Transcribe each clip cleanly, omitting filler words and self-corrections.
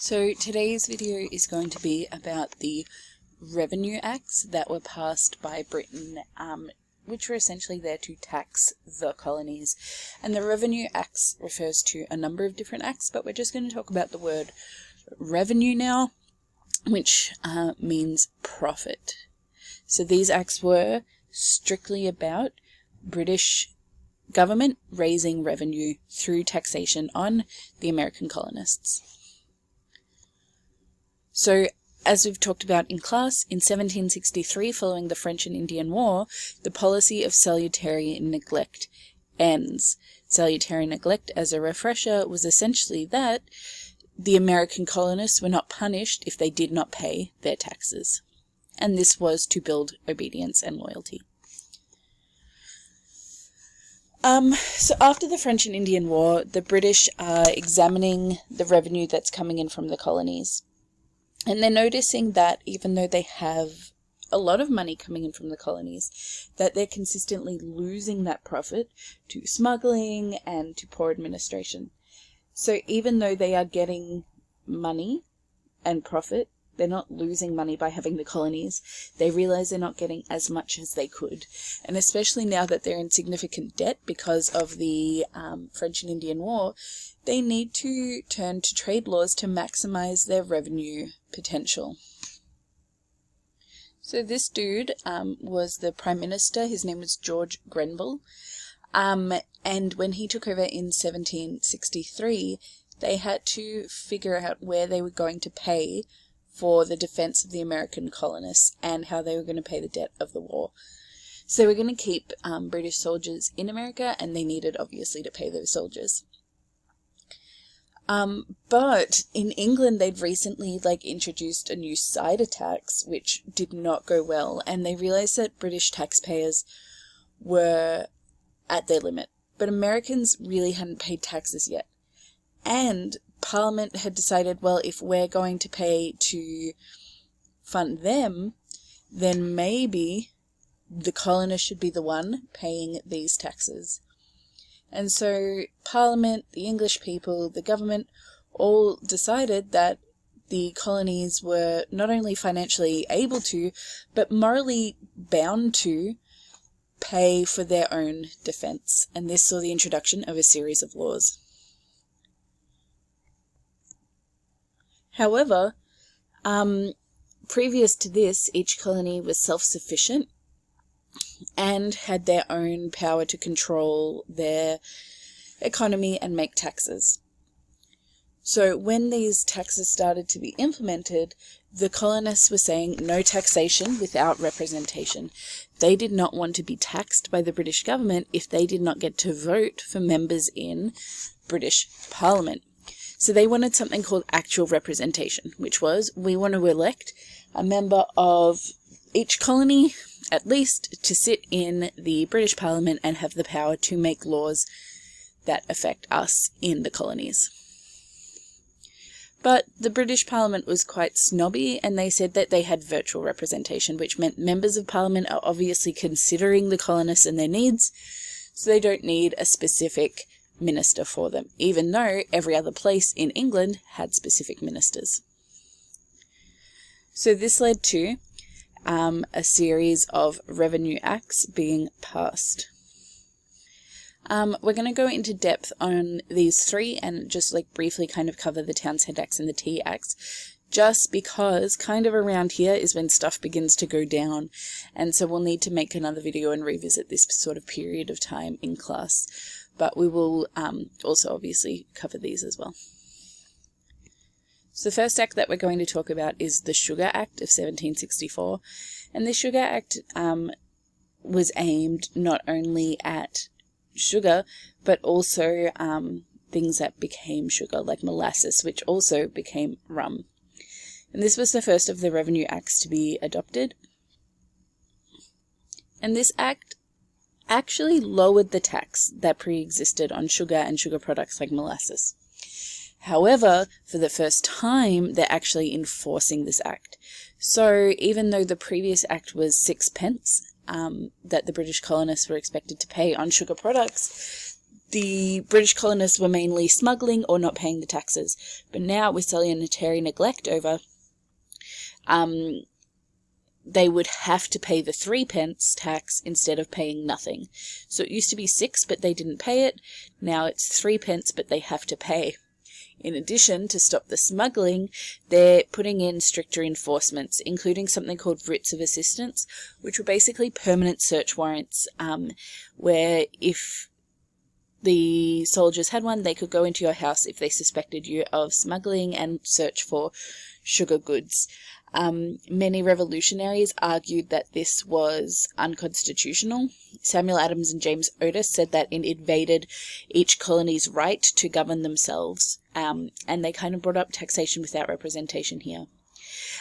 So today's video is going to be about the Revenue Acts that were passed by Britain, which were essentially there to tax the colonies. And the Revenue Acts refers to a number of different acts, but we're just going to talk about the word revenue now, which means profit. So these acts were strictly about British government raising revenue through taxation on the American colonists. So, as we've talked about in class, in 1763, following the French and Indian War, the policy of salutary neglect ends. Salutary neglect, as a refresher, was essentially that the American colonists were not punished if they did not pay their taxes. And this was to build obedience and loyalty. So after the French and Indian War, the British are examining the revenue that's coming in from the colonies. And they're noticing that even though they have a lot of money coming in from the colonies, that they're consistently losing that profit to smuggling and to poor administration. So even though they are getting money and profit, they're not losing money by having the colonies. They realize they're not getting as much as they could. And especially now that they're in significant debt because of the French and Indian War, they need to turn to trade laws to maximize their revenue potential. So this dude was the Prime Minister. His name was George Grenville. And when he took over in 1763, they had to figure out where they were going to pay for the defense of the American colonists and how they were going to pay the debt of the war. So they were going to keep British soldiers in America, and they needed, obviously, to pay those soldiers. But in England, they'd recently introduced a new cider tax, which did not go well, and they realized that British taxpayers were at their limit. But Americans really hadn't paid taxes yet. And Parliament had decided, well, if we're going to pay to fund them, then maybe the colonists should be the one paying these taxes. And so Parliament, the English people, the government all decided that the colonies were not only financially able to, but morally bound to pay for their own defense. And this saw the introduction of a series of laws. However, previous to this, each colony was self-sufficient and had their own power to control their economy and make taxes. So when these taxes started to be implemented, the colonists were saying no taxation without representation. They did not want to be taxed by the British government if they did not get to vote for members in British Parliament. So they wanted something called actual representation, which was, we want to elect a member of each colony, at least, to sit in the British Parliament and have the power to make laws that affect us in the colonies. But the British Parliament was quite snobby, and they said that they had virtual representation, which meant members of Parliament are obviously considering the colonists and their needs, so they don't need a specific minister for them, even though every other place in England had specific ministers. So this led to a series of Revenue Acts being passed. We're going to go into depth on these three and just briefly kind of cover the Townshend Acts and the Tea Acts, just because kind of around here is when stuff begins to go down, and so we'll need to make another video and revisit this sort of period of time in class. But we will also obviously cover these as well. So the first act that we're going to talk about is the Sugar Act of 1764. And this Sugar Act was aimed not only at sugar, but also things that became sugar, like molasses, which also became rum. And this was the first of the Revenue Acts to be adopted. And this act actually lowered the tax that pre-existed on sugar and sugar products like molasses. However, for the first time, they're actually enforcing this act. So even though the previous act was 6 pence that the British colonists were expected to pay on sugar products, the British colonists were mainly smuggling or not paying the taxes. But now, with salutary neglect over, they would have to pay the 3p tax instead of paying nothing. So it used to be 6, but they didn't pay it. Now it's 3p, but they have to pay. In addition, to stop the smuggling, they're putting in stricter enforcements, including something called writs of assistance, which were basically permanent search warrants, where if the soldiers had one, they could go into your house if they suspected you of smuggling and search for sugar goods. Many revolutionaries argued that this was unconstitutional. Samuel Adams and James Otis said that it invaded each colony's right to govern themselves, and they kind of brought up taxation without representation here.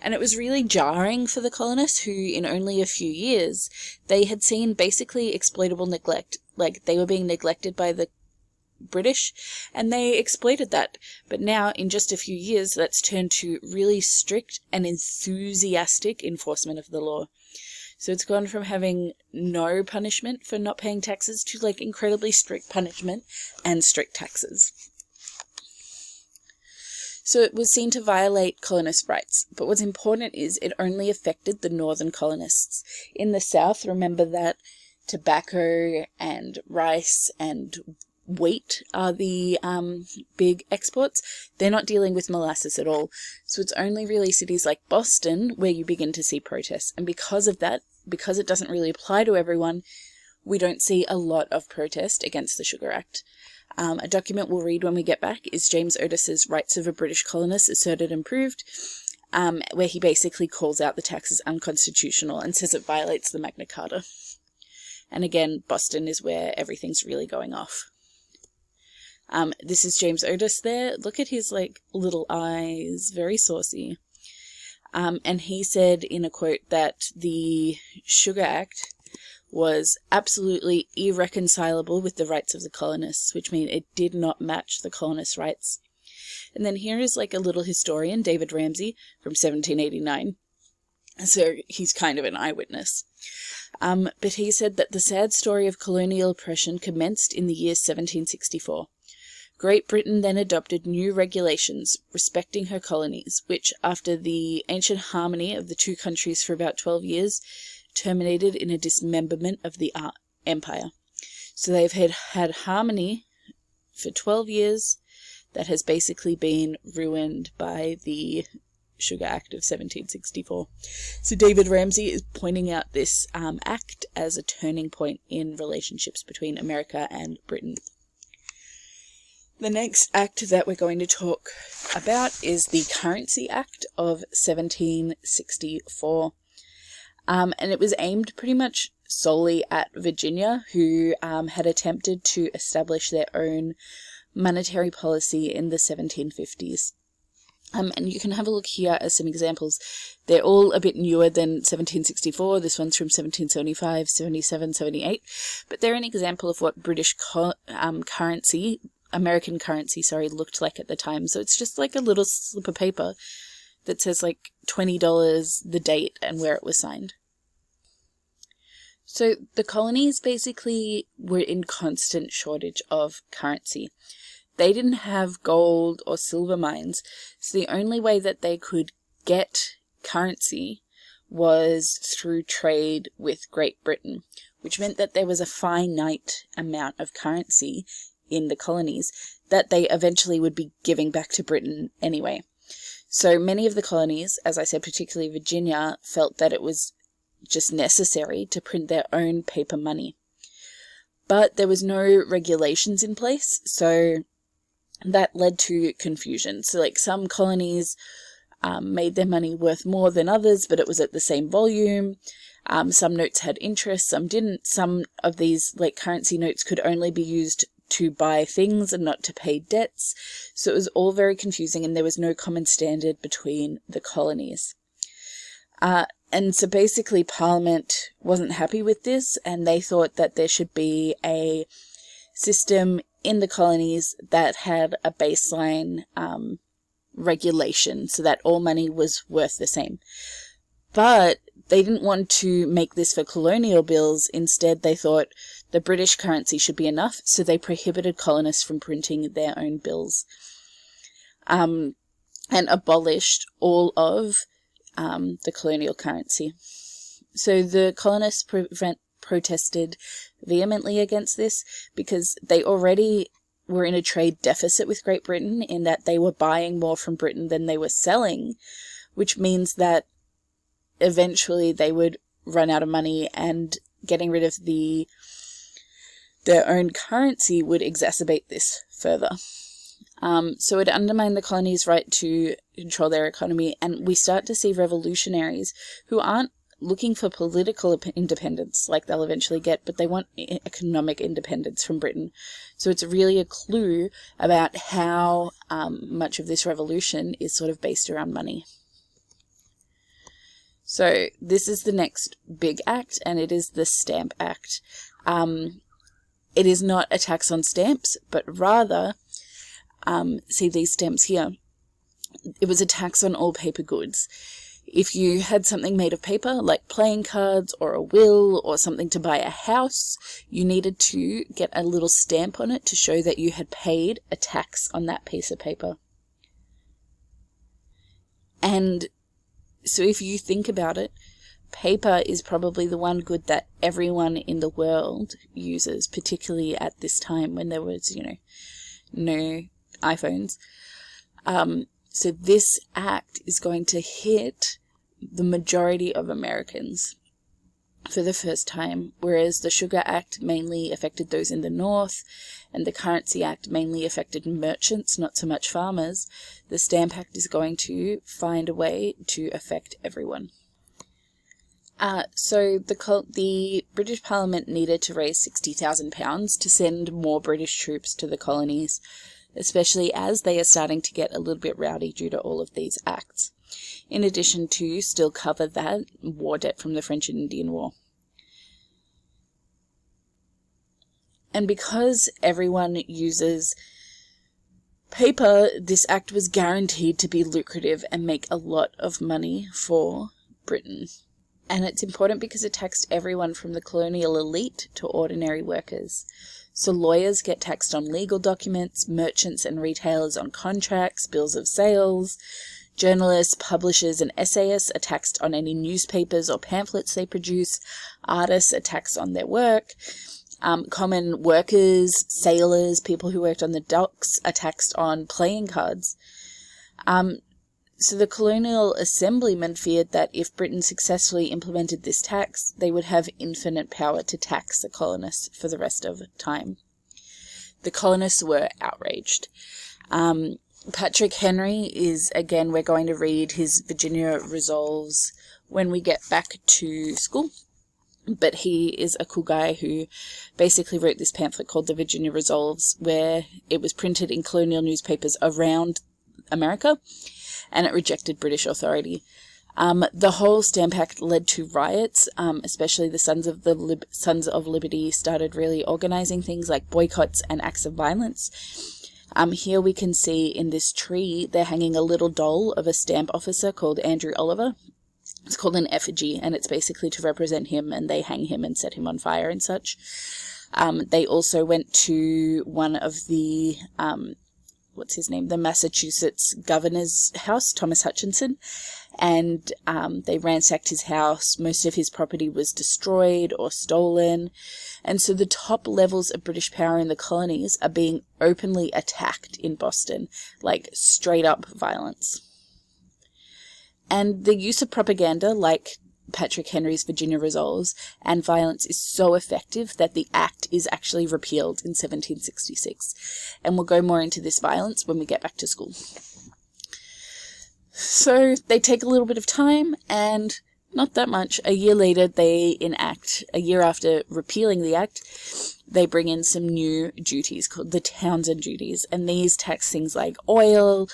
And it was really jarring for the colonists who, in only a few years, they had seen basically exploitable neglect. Like, they were being neglected by the British, and they exploited that. But now, in just a few years, that's turned to really strict and enthusiastic enforcement of the law. So it's gone from having no punishment for not paying taxes to, like, incredibly strict punishment and strict taxes. So it was seen to violate colonist rights, but what's important is it only affected the northern colonists. In the south, remember that tobacco and rice and wheat are the big exports. They're not dealing with molasses at all. So it's only really cities like Boston where you begin to see protests. And because of that, because it doesn't really apply to everyone, we don't see a lot of protest against the Sugar Act. A document we'll read when we get back is James Otis's Rights of a British Colonist Asserted and Proved, where he basically calls out the tax as unconstitutional and says it violates the Magna Carta. And again, Boston is where everything's really going off. This is James Otis there. Look at his, like, little eyes, very saucy. And he said in a quote that the Sugar Act was absolutely irreconcilable with the rights of the colonists, which means it did not match the colonists' rights. And then here is, like, a little historian, David Ramsay, from 1789. So he's kind of an eyewitness. But he said that the sad story of colonial oppression commenced in the year 1764. Great Britain then adopted new regulations respecting her colonies, which, after the ancient harmony of the two countries for about 12 years, terminated in a dismemberment of the empire. So they've had harmony for 12 years that has basically been ruined by the Sugar Act of 1764. So David Ramsay is pointing out this act as a turning point in relationships between America and Britain. The next act that we're going to talk about is the Currency Act of 1764. And it was aimed pretty much solely at Virginia, who had attempted to establish their own monetary policy in the 1750s. And you can have a look here at some examples. They're all a bit newer than 1764. This one's from 1775, 77, 78. But they're an example of what British American currency, looked like at the time. So it's just like a little slip of paper that says like $20, the date, and where it was signed. So the colonies basically were in constant shortage of currency. They didn't have gold or silver mines, so the only way that they could get currency was through trade with Great Britain, which meant that there was a finite amount of currency in the colonies that they eventually would be giving back to Britain anyway. So many of the colonies, as I said, particularly Virginia, felt that it was just necessary to print their own paper money. But there was no regulations in place, so that led to confusion. So like some colonies made their money worth more than others, but it was at the same volume. Some notes had interest, some didn't. Some of these like currency notes could only be used to buy things and not to pay debts. So it was all very confusing, and there was no common standard between the colonies. And so basically Parliament wasn't happy with this, and they thought that there should be a system in the colonies that had a baseline regulation so that all money was worth the same. But they didn't want to make this for colonial bills. Instead, they thought The British currency should be enough, so they prohibited colonists from printing their own bills, and abolished all of the colonial currency. So the colonists protested vehemently against this because they already were in a trade deficit with Great Britain in that they were buying more from Britain than they were selling, which means that eventually they would run out of money, and getting rid of their own currency would exacerbate this further. So it undermined the colonies' right to control their economy, and we start to see revolutionaries who aren't looking for political independence like they'll eventually get, but they want economic independence from Britain. So it's really a clue about how much of this revolution is sort of based around money. So this is the next big act, and it is the Stamp Act. It is not a tax on stamps, but rather, see these stamps here, it was a tax on all paper goods. If you had something made of paper, like playing cards or a will or something to buy a house, you needed to get a little stamp on it to show that you had paid a tax on that piece of paper. And so if you think about it, paper is probably the one good that everyone in the world uses, particularly at this time when there was, no iPhones. So this act is going to hit the majority of Americans for the first time, whereas the Sugar Act mainly affected those in the North, and the Currency Act mainly affected merchants, not so much farmers. The Stamp Act is going to find a way to affect everyone. So the British Parliament needed to raise £60,000 to send more British troops to the colonies, especially as they are starting to get a little bit rowdy due to all of these acts, in addition to still cover that war debt from the French and Indian War. And because everyone uses paper, this act was guaranteed to be lucrative and make a lot of money for Britain. And it's important because it taxed everyone from the colonial elite to ordinary workers. So lawyers get taxed on legal documents, merchants and retailers on contracts, bills of sales, journalists, publishers and essayists are taxed on any newspapers or pamphlets they produce, artists are taxed on their work, common workers, sailors, people who worked on the docks are taxed on playing cards. So the colonial assemblymen feared that if Britain successfully implemented this tax, they would have infinite power to tax the colonists for the rest of time. The colonists were outraged. Patrick Henry is, again, we're going to read his Virginia Resolves when we get back to school. But he is a cool guy who basically wrote this pamphlet called the Virginia Resolves, where it was printed in colonial newspapers around America, and it rejected British authority. The whole Stamp Act led to riots, especially the Sons of Liberty started really organizing things like boycotts and acts of violence. Here we can see in this tree, they're hanging a little doll of a stamp officer called Andrew Oliver. It's called an effigy, and it's basically to represent him, and they hang him and set him on fire and such. They also went to one of the the Massachusetts governor's house, Thomas Hutchinson, and they ransacked his house. Most of his property was destroyed or stolen. And so the top levels of British power in the colonies are being openly attacked in Boston, like straight up violence. And the use of propaganda, like Patrick Henry's Virginia Resolves, and violence is so effective that the act is actually repealed in 1766. And we'll go more into this violence when we get back to school. So they take a little bit of time, and not that much. A year later, they enact, a year after repealing the act, they bring in some new duties called the Townshend duties. And these tax things like oil,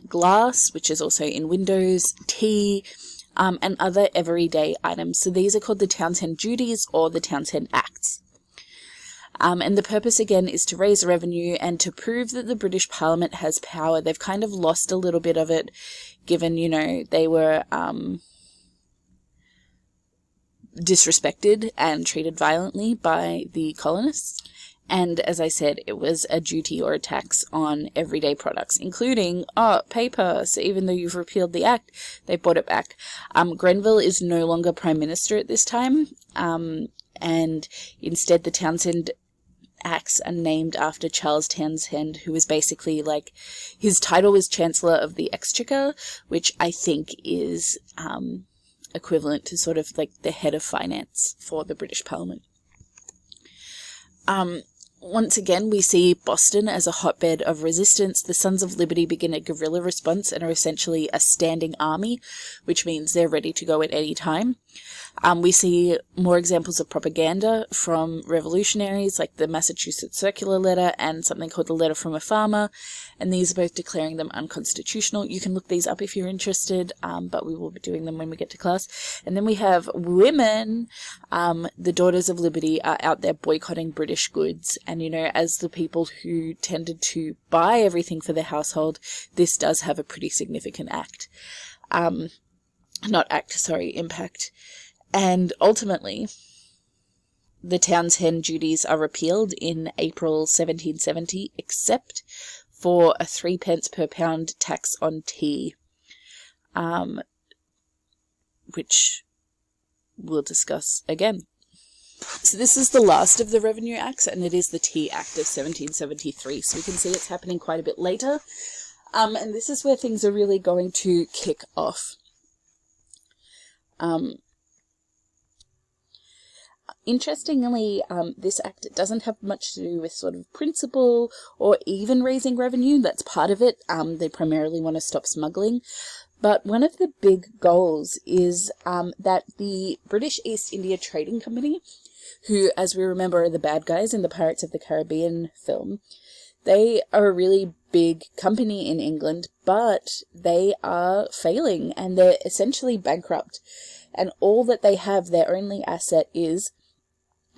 glass, which is also in windows, tea, and other everyday items. So these are called the Townshend duties or the Townshend Acts. And the purpose, again, is to raise revenue and to prove that the British Parliament has power. They've kind of lost a little bit of it, given, they were disrespected and treated violently by the colonists. And as I said, it was a duty or a tax on everyday products, including paper. So even though you've repealed the act, they brought it back. Grenville is no longer prime minister at this time, and instead the Townshend Acts are named after Charles Townshend, who was basically like, his title was Chancellor of the Exchequer, which I think is equivalent to sort of like the head of finance for the British Parliament. Once again, we see Boston as a hotbed of resistance. The Sons of Liberty begin a guerrilla response and are essentially a standing army, which means they're ready to go at any time. We see more examples of propaganda from revolutionaries, like the Massachusetts Circular Letter and something called the Letter from a Farmer, and these are both declaring them unconstitutional. You can look these up if you're interested, but we will be doing them when we get to class. And then we have women, the Daughters of Liberty, are out there boycotting British goods, and as the people who tended to buy everything for their household, this does have a pretty significant impact. And ultimately, the Townshend duties are repealed in April 1770, except for a 3p per pound tax on tea, which we'll discuss again. So this is the last of the Revenue Acts, and it is the Tea Act of 1773. So we can see it's happening quite a bit later, and this is where things are really going to kick off. Interestingly, this act doesn't have much to do with sort of principle or even raising revenue. That's part of it. They primarily want to stop smuggling. But one of the big goals is that the British East India Trading Company, who, as we remember, are the bad guys in the Pirates of the Caribbean film, they are a really big company in England, but they are failing and they're essentially bankrupt. And all that they have, their only asset, is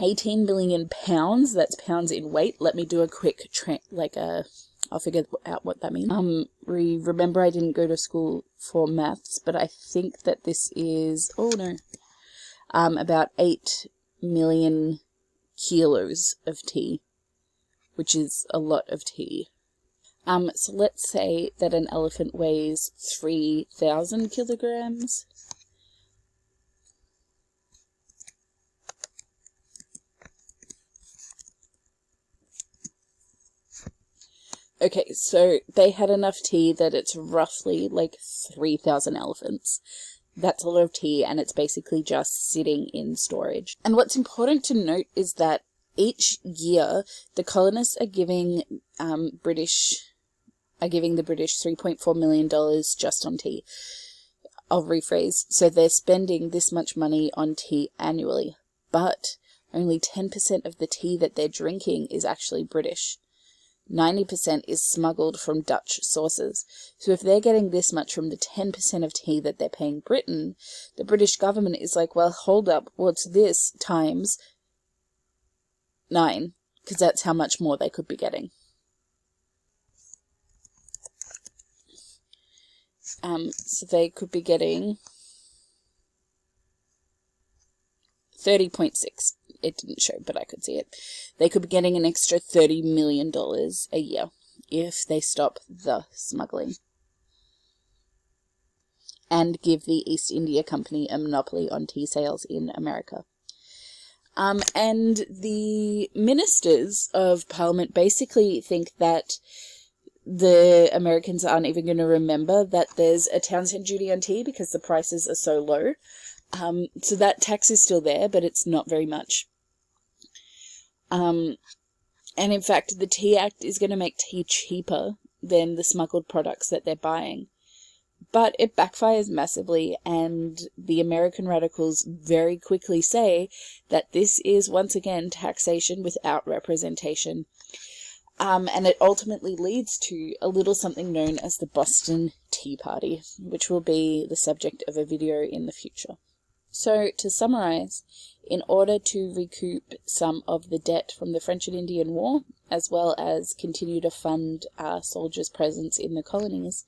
18 million pounds. That's pounds in weight. Let me do a quick I'll figure out what that means. Remember, I didn't go to school for maths, but I think that this is, about 8 million kilos of tea, which is a lot of tea. So let's say that an elephant weighs 3,000 kilograms. Okay, so they had enough tea that it's roughly like 3,000 elephants. That's a lot of tea, and it's basically just sitting in storage. And what's important to note is that each year the colonists are giving the British $3.4 million just on tea. I'll rephrase. So they're spending this much money on tea annually, but only 10% of the tea that they're drinking is actually British. 90% is smuggled from Dutch sources. So if they're getting this much from the 10% of tea that they're paying Britain, the British government is like, well, hold up, what's this times 9? Because that's how much more they could be getting. So they could be getting 30.6. It didn't show, but I could see it. They could be getting an extra $30 million a year if they stop the smuggling and give the East India Company a monopoly on tea sales in America. And the ministers of Parliament basically think that the Americans aren't even going to remember that there's a Townshend duty on tea because the prices are so low. So that tax is still there, but it's not very much. And in fact, the Tea Act is going to make tea cheaper than the smuggled products that they're buying. But it backfires massively, and the American radicals very quickly say that this is, once again, taxation without representation. And it ultimately leads to a little something known as the Boston Tea Party, which will be the subject of a video in the future. So, to summarize, in order to recoup some of the debt from the French and Indian War, as well as continue to fund our soldiers' presence in the colonies,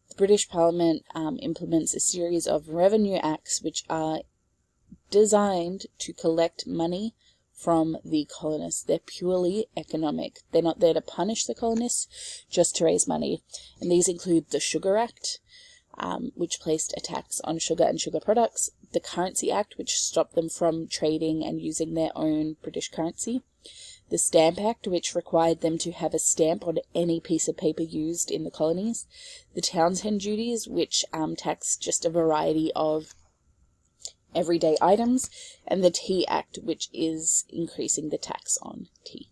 the British Parliament implements a series of revenue acts which are designed to collect money from the colonists. They're purely economic. They're not there to punish the colonists, just to raise money. And these include the Sugar Act, which placed a tax on sugar and sugar products, the Currency Act, which stopped them from trading and using their own British currency, the Stamp Act, which required them to have a stamp on any piece of paper used in the colonies, the Townshend duties, which taxed just a variety of everyday items, and the Tea Act, which is increasing the tax on tea.